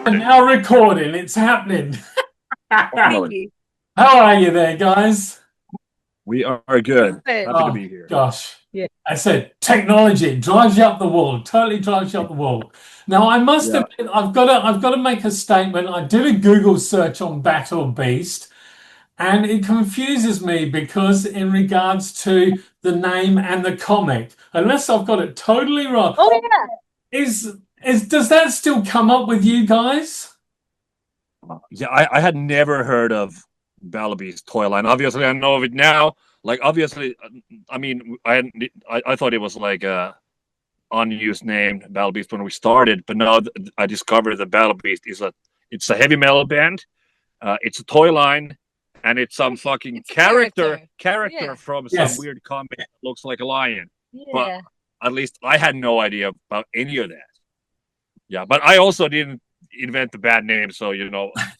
now recording. It's happening. How are you there, guys? We are good. Happy to be here. Gosh. Yeah. I said technology drives you up the wall. Totally drives you up the wall. Now I must admit, I've got to make a statement. I did a Google search on Battle Beast, and it confuses me because in regards to the name and the comic, unless I've got it totally wrong. Oh yeah. Does that still come up with you guys? Yeah, I had never heard of BattleBeast toy line. Obviously, I know of it now. Like, obviously, I mean, I thought it was like a unused name, BattleBeast, when we started. But now I discovered that BattleBeast it's a heavy metal band. It's a toy line, and it's some fucking character from some weird comic that looks like a lion. Yeah. But at least I had no idea about any of that. Yeah, but I also didn't invent the band name, so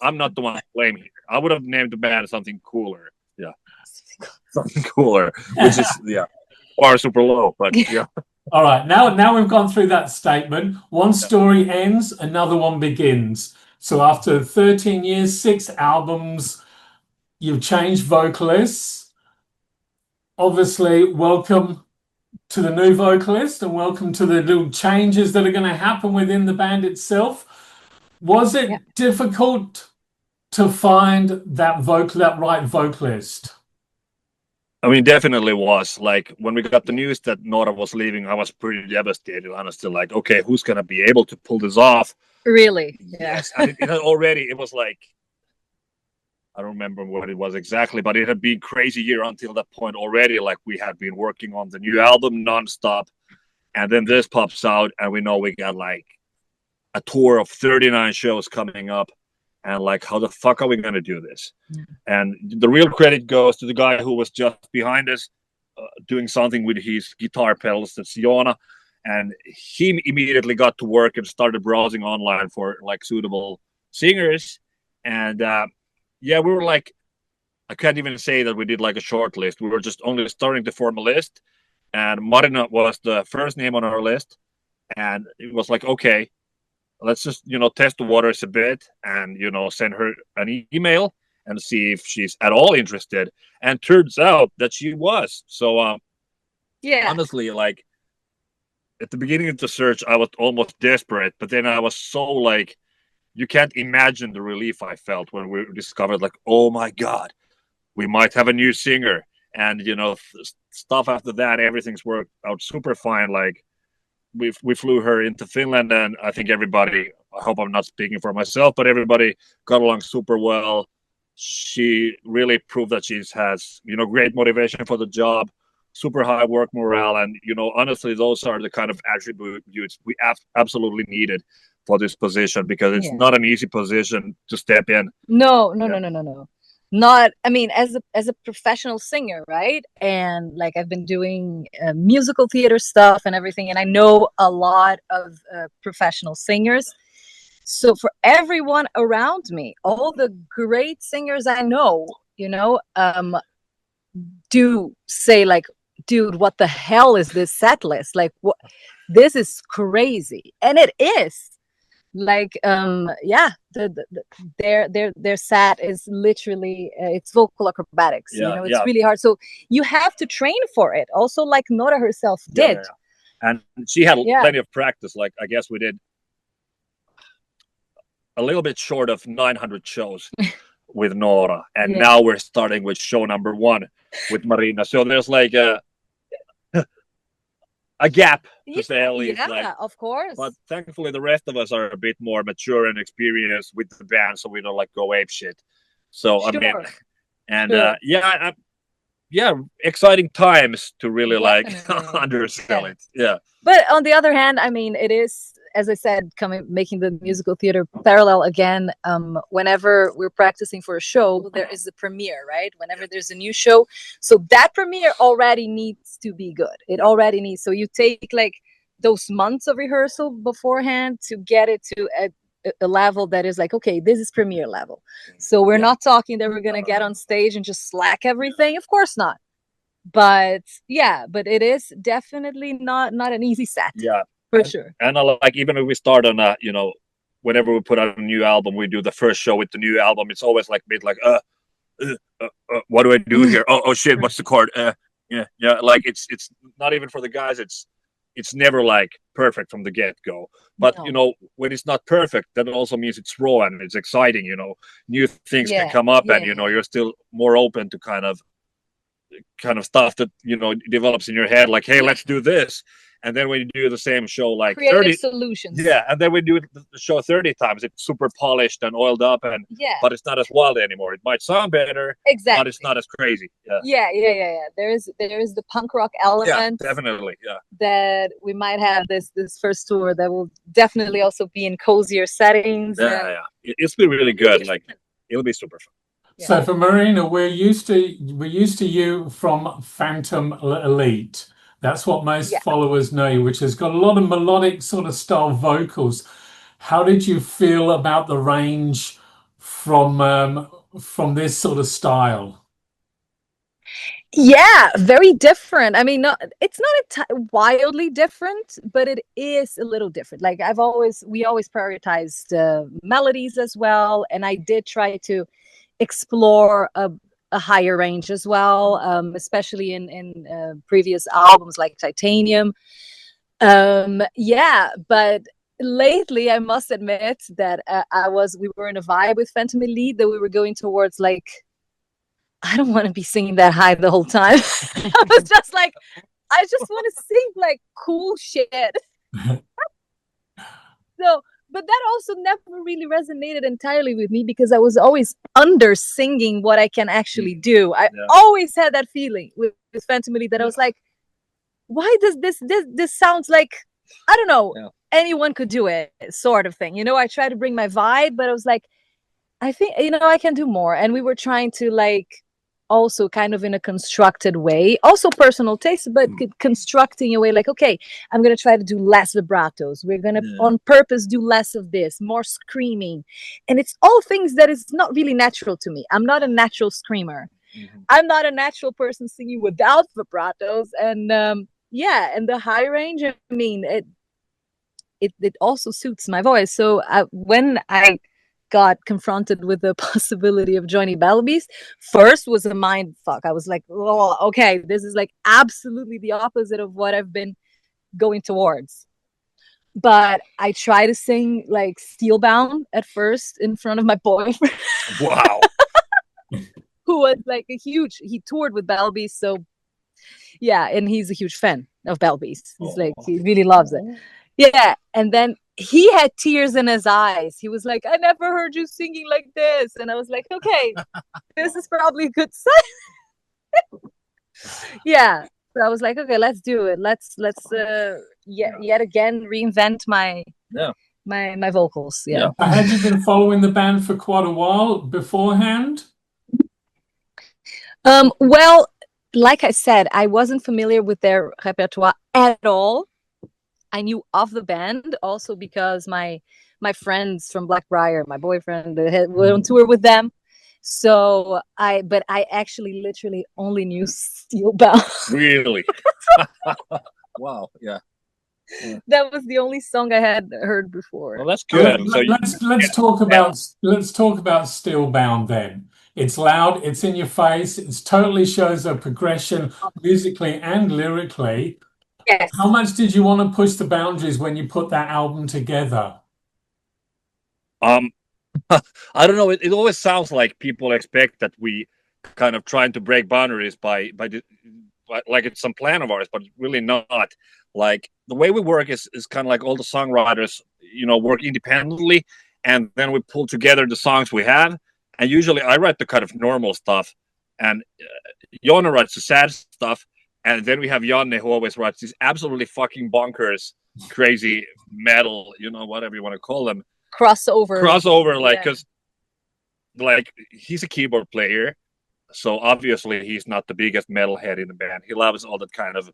I'm not the one to blame here. I would have named the band something cooler. Yeah, something cooler, which is bar super low, but yeah. All right, now we've gone through that statement. One story ends, another one begins. So after 13 years, 6 albums, you've changed vocalists. Obviously, welcome to the new vocalist, and welcome to the little changes that are going to happen within the band itself. Was it difficult to find that right vocalist? I mean, definitely was. Like, when we got the news that Nora was leaving, I was pretty devastated, honestly. Like, okay, who's going to be able to pull this off? Really? Yes. And it was like, I don't remember what it was exactly, but it had been a crazy year until that point already. Like, we had been working on the new album nonstop, and then this pops out, and we know we got like a tour of 39 shows coming up, and like, how the fuck are we going to do this? And the real credit goes to the guy who was just behind us doing something with his guitar pedals, that's Joona, and he immediately got to work and started browsing online for like suitable singers. And we were like, I can't even say that we did like a short list. We were just only starting to form a list, and Marina was the first name on our list. And it was like, okay, let's just, test the waters a bit and, send her an email and see if she's at all interested. And turns out that she was. So, honestly, like, at the beginning of the search, I was almost desperate, but then I was so like, you can't imagine the relief I felt when we discovered, like, oh my God, we might have a new singer. And, stuff after that, everything's worked out super fine. Like, we flew her into Finland, and I think everybody, I hope I'm not speaking for myself, but everybody got along super well. She really proved that she has, great motivation for the job, super high work morale. And, honestly, those are the kind of attributes we absolutely needed for this position, because it's not an easy position to step in. No. Not, I mean, as a professional singer, right? And like, I've been doing musical theater stuff and everything, and I know a lot of professional singers. So for everyone around me, all the great singers I know, do say like, dude, what the hell is this set list? Like, what? This is crazy. And it is. Like, their set is literally it's vocal acrobatics. It's really hard. So you have to train for it. Also, like Nora herself did. And she had plenty of practice. Like, I guess we did a little bit short of 900 shows with Nora, and now we're starting with show number 1 with Marina. So there's like a gap, to say at least. Of course. But thankfully, the rest of us are a bit more mature and experienced with the band, so we don't like go ape shit. So I mean, and exciting times to really undersell it. Yeah. But on the other hand, I mean, it is, as I said, making the musical theater parallel again. Whenever we're practicing for a show, there is a premiere, right? Whenever there's a new show, so that premiere already needs to be good. It already needs. So you take like those months of rehearsal beforehand to get it to a level that is like, okay, this is premiere level. So we're not talking that we're gonna get on stage and just slack everything. Of course not. But it is definitely not an easy set. Yeah. For sure. And like, even if we start on a whenever we put out a new album, we do the first show with the new album. It's always like a bit like what do I do here? Oh shit, what's the chord? Yeah. Like it's not even for the guys. It's never like perfect from the get-go. But No. you know, when it's not perfect, that also means it's raw and it's exciting. You know, new things can come up, and you know, you're still more open to kind of stuff that, you know, develops in your head. Like, hey, let's do this. And then when you do the same show like creative 30 solutions. Yeah, and then we do the show 30 times, it's super polished and oiled up, and but it's not as wild anymore. It might sound better, Exactly. but it's not as crazy. Yeah. There is the punk rock element. Yeah, definitely. Yeah. That we might have this first tour that will definitely also be in cozier settings. Yeah. It's been really good. Like, it'll be super fun. Yeah. So for Marina, we're used to you from Phantom Elite. That's what most followers know you, which has got a lot of melodic sort of style vocals. How did you feel about the range from this sort of style? Yeah, very different. I mean, it's not wildly different, but it is a little different. Like we always prioritized melodies as well, and I did try to explore a higher range as well, especially in previous albums like Titanium. But lately I must admit that we were in a vibe with Phantom Elite that we were going towards, like, I don't want to be singing that high the whole time. I was just like, I just want to sing like cool shit. But that also never really resonated entirely with me, because I was always under singing what I can actually do. I always had that feeling with Phantom Elite that I was like, why does this sounds like, I don't know, anyone could do it, sort of thing. You know, I tried to bring my vibe, but I was like, I think, you know, I can do more. And we were trying to, like, also kind of in a constructed way, also personal taste, but constructing a way like, okay, I'm going to try to do less vibratos. We're going to on purpose do less of this, more screaming. And it's all things that is not really natural to me. I'm not a natural screamer. I'm not a natural person singing without vibratos. And and the high range, I mean, it also suits my voice. So when I got confronted with the possibility of joining BattleBeast, first was a mind fuck. I was like, oh, okay, this is like absolutely the opposite of what I've been going towards. But I tried to sing like Stillbound at first in front of my boyfriend. Wow. Who was like he toured with BattleBeast, so yeah, and he's a huge fan of BattleBeast. He's like, he really loves it. Yeah, and then he had tears in his eyes. He was like, I never heard you singing like this. And I was like, okay, this is probably a good sign. Yeah. So I was like, okay, let's do it. Let's yet again reinvent my vocals. Yeah. Had you been following the band for quite a while beforehand? Well, like I said, I wasn't familiar with their repertoire at all. I knew of the band also because my friends from Blackbriar, my boyfriend, were on tour with them. So I actually literally only knew Stillbound. Really? Wow. Yeah. That was the only song I had heard before. Well, that's good. Let's talk about Stillbound then. It's loud, it's in your face, it totally shows a progression musically and lyrically. Yes. How much did you want to push the boundaries when you put that album together? I don't know. It always sounds like people expect that we kind of trying to break boundaries by like it's some plan of ours, but really not. Like the way we work is kind of like all the songwriters, you know, work independently, and then we pull together the songs we have. And usually I write the kind of normal stuff, and Jonna writes the sad stuff. And then we have Janne, who always writes these absolutely fucking bonkers, crazy metal, you know, whatever you want to call them. Crossover, like, because like he's a keyboard player, so obviously he's not the biggest metalhead in the band. He loves all that kind of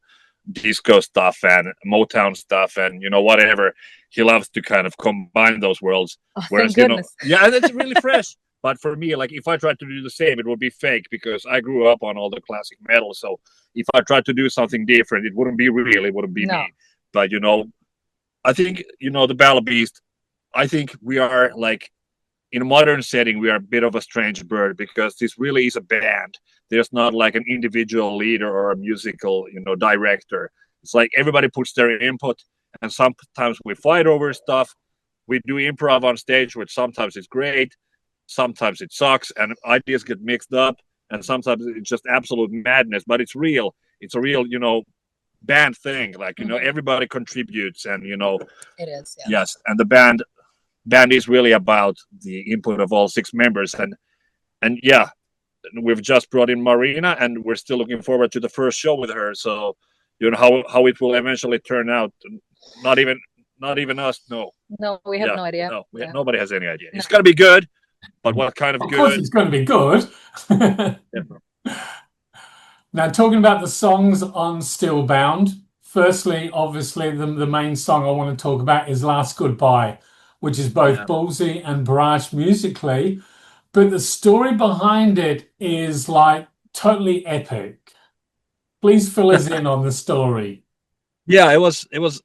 disco stuff and Motown stuff, and you know, whatever. He loves to kind of combine those worlds. Whereas, you know, and it's really fresh. But for me, like, if I tried to do the same, it would be fake, because I grew up on all the classic metal. So if I tried to do something different, it wouldn't be real. It wouldn't be me. But, you know, I think, you know, the BattleBeast, I think we are like, in a modern setting, we are a bit of a strange bird because this really is a band. There's not like an individual leader or a musical, director. It's like everybody puts their input, and sometimes we fight over stuff. We do improv on stage, which sometimes it's great, sometimes it sucks, and ideas get mixed up, and sometimes it's just absolute madness. But it's real. It's a real, band thing. Like, everybody contributes, and It is. Yeah. yes, and the band is really about the input of all 6 members, and yeah, we've just brought in Marina, and we're still looking forward to the first show with her. So how it will eventually turn out, not even us. No, we have no idea. No, nobody has any idea. It's gonna be good, but what kind of good? Of course it's going to be good. Now, talking about the songs on Stillbound, firstly, obviously the main song I want to talk about is Last Goodbye, which is both ballsy and brash musically, but the story behind it is like totally epic. Please fill us in on the story. Yeah, it was that was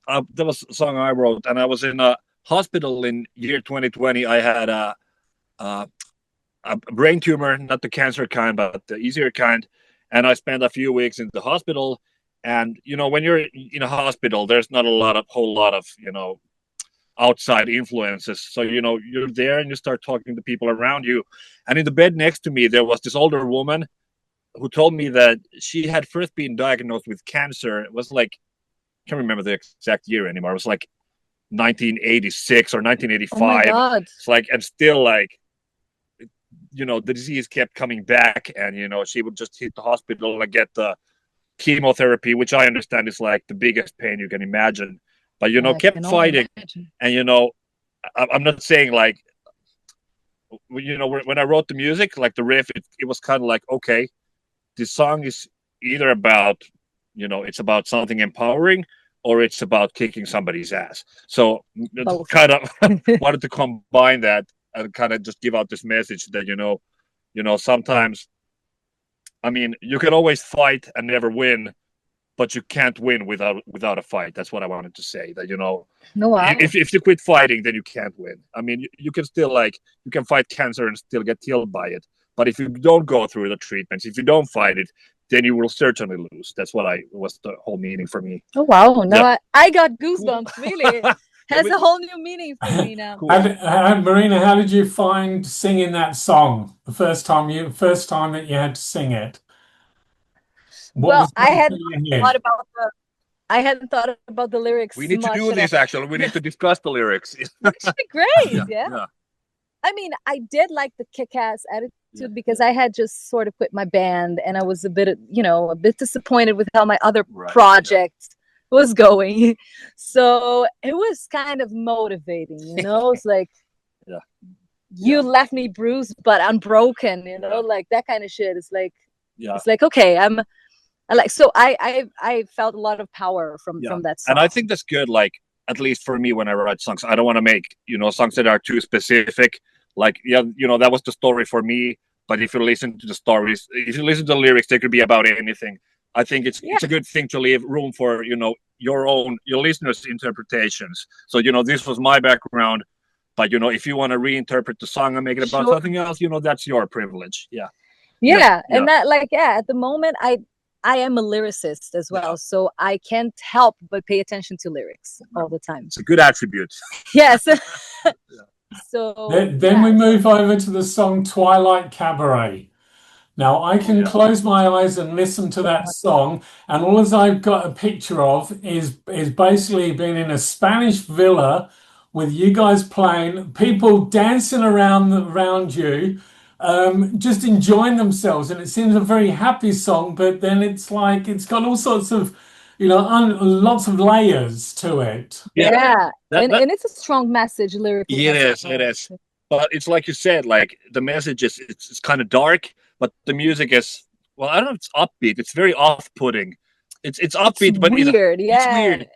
a song I wrote, and I was in a hospital in year 2020. I had a brain tumor, not the cancer kind, but the easier kind, and I spent a few weeks in the hospital. And when you're in a hospital, there's not a whole lot of outside influences. So you're there and you start talking to people around you. And in the bed next to me, there was this older woman who told me that she had first been diagnosed with cancer. It was like, I can't remember the exact year anymore. It was like 1986 or 1985. Oh my God. It's like, and still like, the disease kept coming back, and she would just hit the hospital and get the chemotherapy, which I understand is like the biggest pain you can imagine. But kept fighting. And I'm not saying like, when I wrote the music, like the riff, it was kind of like, okay, this song is either about, it's about something empowering, or it's about kicking somebody's ass. So kind of wanted to combine that and kind of just give out this message that sometimes, I mean, you can always fight and never win, but you can't win without a fight. That's what I wanted to say. That No, if you quit fighting, then you can't win. I mean, you can still you can fight cancer and still get killed by it. But if you don't go through the treatments, if you don't fight it, then you will certainly lose. That's what was the whole meaning for me. Oh wow! No, I got goosebumps. Really, has a whole new meaning for me now. Cool. Marina, how did you find singing that song the first time that you had to sing it? I hadn't thought about the lyrics. We need to do this. Actually, we need to discuss the lyrics. It's great. Yeah. I mean, I did like the kick-ass attitude because I had just sort of quit my band, and I was a bit disappointed with how my other project was going. So it was kind of motivating, It's like, you left me bruised, but unbroken, like that kind of shit. It's like, it's like, okay, I felt a lot of power from that song. And I think that's good. Like, at least for me, when I write songs, I don't want to make, songs that are too specific. Like, that was the story for me. But if you listen to the stories, if you listen to the lyrics, they could be about anything. I think it's a good thing to leave room for, your listeners' interpretations. So, this was my background. But, if you want to reinterpret the song and make it about something else, that's your privilege. Yeah. And that, at the moment, I am a lyricist as well, so I can't help but pay attention to lyrics all the time. It's a good attribute. Yes. So then we move over to the song Twilight Cabaret. Now I can close my eyes and listen to that song, and all as I've got a picture of is basically being in a Spanish villa with you guys playing, people dancing around you, just enjoying themselves, and it seems a very happy song, but then it's like it's got all sorts of lots of layers to it. And it's a strong message lyrically. It is but it's like you said, like the message is it's kind of dark, but the music is, well, I don't know if it's upbeat, it's very off-putting. It's upbeat, but weird. It's weird.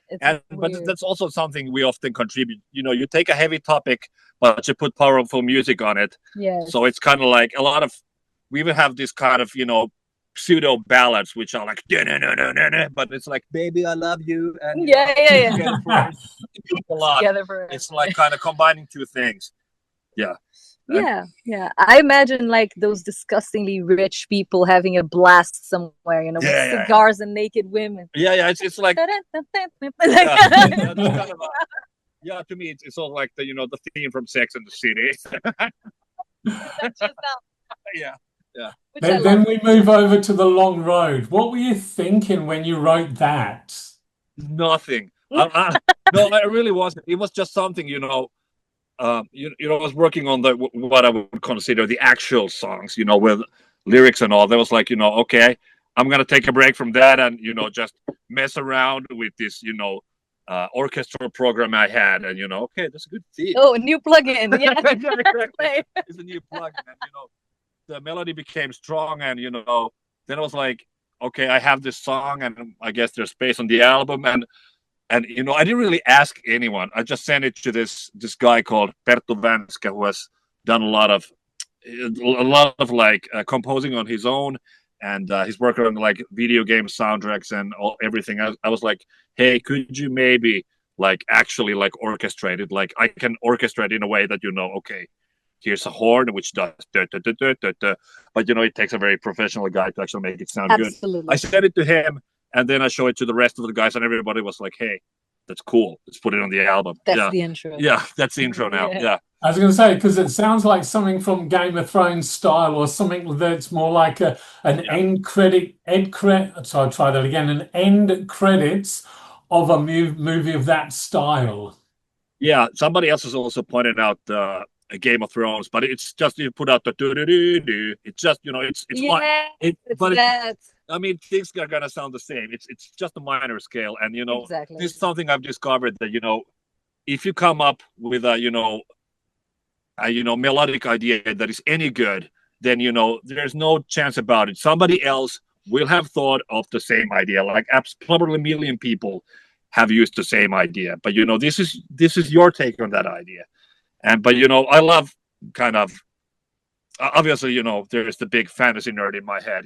But that's also something we often contribute. You take a heavy topic, but you put powerful music on it. Yeah. So it's kind of like we even have this kind of, pseudo ballads which are like but it's like baby I love you and Yeah. it's a lot. Together forever. It's like kind of combining two things. Yeah. Yeah. I imagine like those disgustingly rich people having a blast somewhere, with cigars and naked women. Yeah. It's like to me it's all like the the theme from Sex and the City. Yeah. Then we move over to The Long Road. What were you thinking when you wrote that? Nothing. No, I really wasn't. It was just something, I was working on what I would consider the actual songs, with lyrics and all. That was like, okay, I'm gonna take a break from that and just mess around with this, orchestral program I had, and okay, that's a good theme. Oh, a new plugin. Yeah, exactly. It's a new plugin, and the melody became strong, and then I was like, okay, I have this song, and I guess there's space on the album, and I didn't really ask anyone. I just sent it to this guy called Perttu Vänskä, who has done a lot of like composing on his own, and he's working on like video game soundtracks and everything. I was like, hey, could you maybe like actually like orchestrate it? Like I can orchestrate in a way that okay, here's a horn which does but it takes a very professional guy to actually make it sound Absolutely. good. I sent it to him, and then I show it to the rest of the guys, and everybody was like, hey, that's cool, let's put it on the album. That's the intro. Yeah, that's the intro now. Yeah. I was going to say, because it sounds like something from Game of Thrones style, or something that's more like an end credit. So I'll try that again. An end credits of a movie of that style. Yeah, somebody else has also pointed out a Game of Thrones, but it's just you put out the do. It's just I mean, things are gonna sound the same. It's just a minor scale, and exactly. This is something I've discovered that if you come up with a melodic idea that is any good, then there's no chance about it. Somebody else will have thought of the same idea. Like probably a million people have used the same idea, but this is your take on that idea. But I love kind of obviously there's the big fantasy nerd in my head.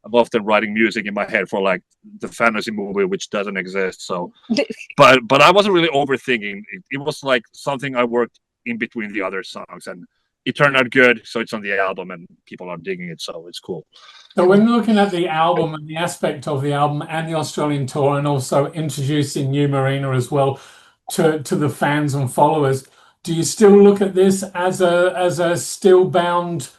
I'm often writing music in my head for like the fantasy movie which doesn't exist. So, but I wasn't really overthinking. It was like something I worked in between the other songs, and it turned out good. So it's on the album, and people are digging it. So it's cool. So when looking at the album and the aspect of the album and the Australian tour, and also introducing you, Marina, as well to the fans and followers, do you still look at this as a Stillbound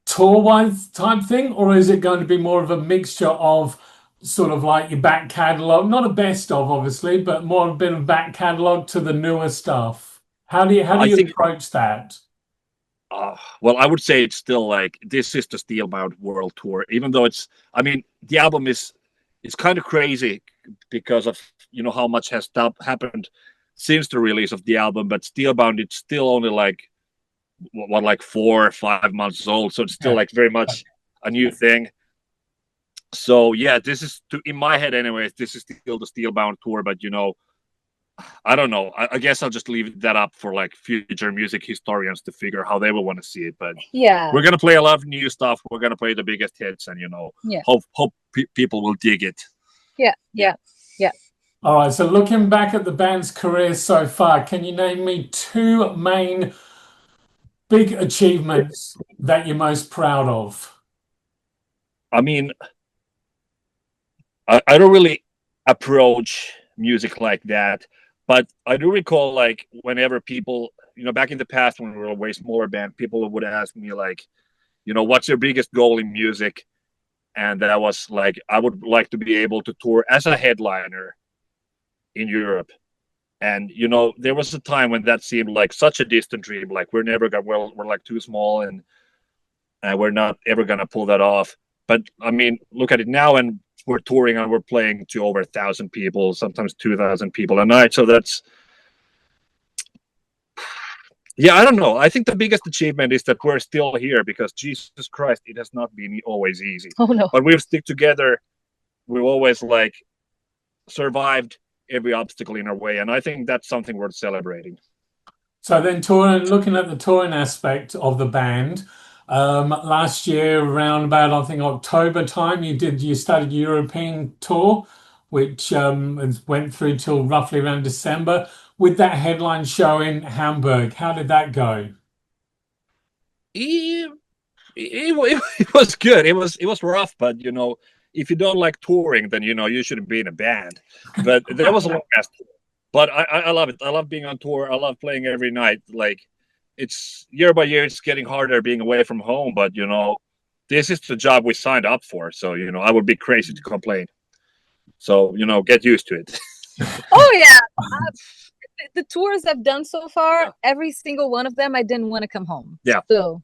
tour-wise type thing, or is it going to be more of a mixture of sort of like your back catalogue, not a best of obviously, but more a bit of back catalogue to the newer stuff? How do you approach that? Well, I would say it's still like this is the Stillbound World Tour, even though the album is kind of crazy because of how much has happened since the release of the album, but Stillbound, it's still only like 4 or 5 months old, so it's still like very much a new thing. So yeah, this is in my head anyways, this is still the Stillbound tour, but I don't know. I guess I'll just leave that up for like future music historians to figure how they will want to see it. But yeah, we're gonna play a lot of new stuff. We're gonna play the biggest hits, and hope people will dig it. Yeah. All right. So looking back at the band's career so far, can you name me 2 main big achievements that you're most proud of? I mean, I don't really approach music like that, but I do recall like whenever people, back in the past when we were a way smaller band, people would ask me like, what's your biggest goal in music? And that was like, I would like to be able to tour as a headliner in Europe. And there was a time when that seemed like such a distant dream. Like we're like too small, and we're not ever gonna pull that off. But I mean, look at it now, and we're touring and we're playing to over 1,000 people, sometimes 2,000 people a night. So that's, I don't know. I think the biggest achievement is that we're still here, because Jesus Christ, it has not been always easy. Oh no! But we've stuck together. We've always like survived every obstacle in our way, and I think that's something worth celebrating. So then looking at the touring aspect of the band, Last year, around about I think October time, you started European tour, which went through till roughly around December. With that headline show in Hamburg, how did that go? It was good. It was rough, but you know, if you don't like touring, then you know you shouldn't be in a band. But there was a long ass tour. But I love it. I love being on tour. I love playing every night. Like it's year by year, it's getting harder being away from home. But you know, this is the job we signed up for. So you know, I would be crazy to complain. So you know, get used to it. Oh yeah. The tours I've done so far, every single one of them, I didn't want to come home. Yeah. So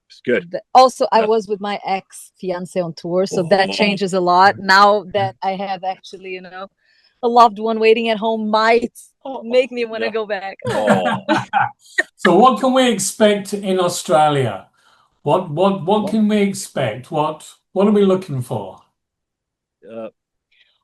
it's good. Also, I was with my ex-fiance on tour, so that changes a lot. Now that I have actually, you know, a loved one waiting at home might make me want to go back. So what can we expect in Australia? What can we expect? What are we looking for?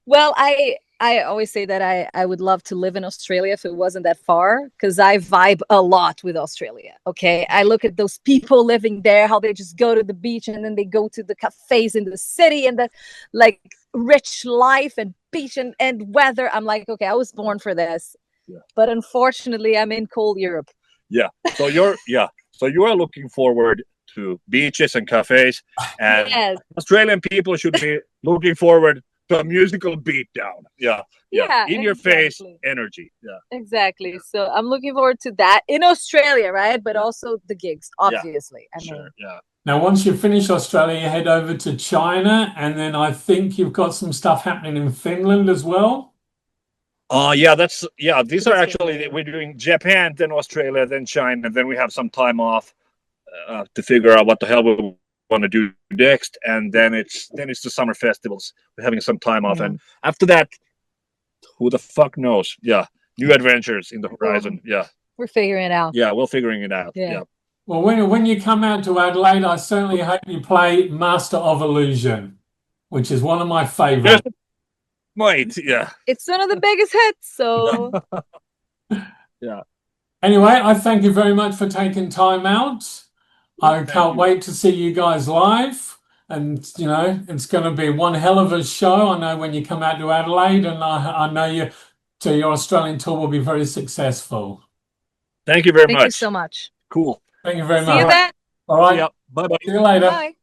Well, I always say that I would love to live in Australia if it wasn't that far, because I vibe a lot with Australia. Okay. I look at those people living there, how they just go to the beach and then they go to the cafes in the city and the like rich life and beach and weather. I'm like, okay, I was born for this. Yeah. But unfortunately I'm in cold Europe. Yeah. So you are looking forward to beaches and cafes, and yes. Australian people should be looking forward to a musical beatdown. Yeah. In your face energy. Yeah. Exactly. So I'm looking forward to that in Australia, right? But also the gigs, obviously. Yeah. Sure. Yeah. Now, once you finish Australia, you head over to China, and then I think you've got some stuff happening in Finland as well. These are actually, we're doing Japan, then Australia, then China, then we have some time off to figure out what the hell we want to do next, and then it's the summer festivals. We're having some time off, and after that, who the fuck knows? Yeah, new adventures in the horizon. Yeah, we're figuring it out. Yeah, we're figuring it out. Yeah. Well, when you come out to Adelaide, I certainly hope you play Master of Illusion, which is one of my favorites. Mate, yeah, it's one of the biggest hits. So yeah. Anyway, I thank you very much for taking time out. I can't wait to see you guys live, and you know it's going to be one hell of a show. I know when you come out to Adelaide, and I know your Australian tour will be very successful. Thank you very much. Thank you so much. Cool. Thank you very much. See you then. All right. Bye bye. See you later. Bye.